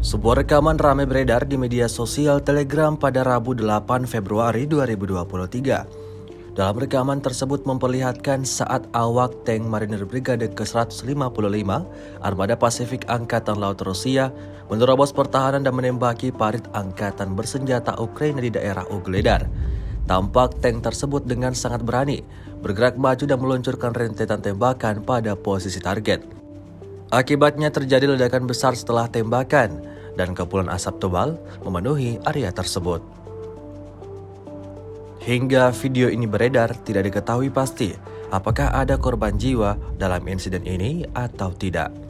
Sebuah rekaman ramai beredar di media sosial Telegram pada Rabu 8 Februari 2023. Dalam rekaman tersebut memperlihatkan saat awak tank Marinir Brigade ke-155 Armada Pasifik Angkatan Laut Rusia menerobos pertahanan dan menembaki parit angkatan bersenjata Ukraina di daerah Ugledar. Tampak tank tersebut dengan sangat berani bergerak maju dan meluncurkan rentetan tembakan pada posisi target. Akibatnya terjadi ledakan besar setelah tembakan dan kepulan asap tebal memenuhi area tersebut. Hingga video ini beredar, tidak diketahui pasti apakah ada korban jiwa dalam insiden ini atau tidak.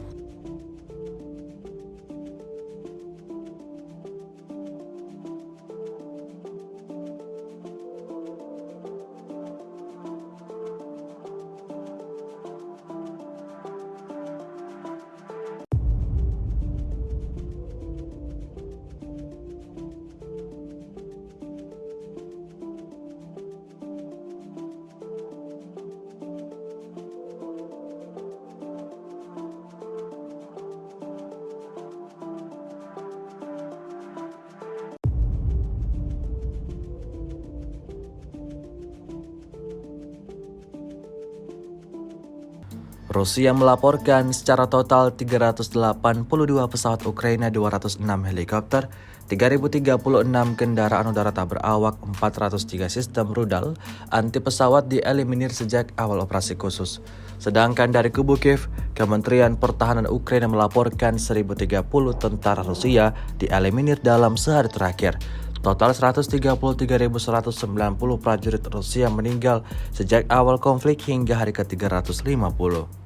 Rusia melaporkan secara total 382 pesawat Ukraina, 206 helikopter, 3.036 kendaraan udara tak berawak, 403 sistem rudal anti pesawat dieliminir sejak awal operasi khusus. Sedangkan dari kubu Kiev, Kementerian Pertahanan Ukraina melaporkan 1.030 tentara Rusia dieliminir dalam sehari terakhir. Total 133.190 prajurit Rusia meninggal sejak awal konflik hingga hari ke-350.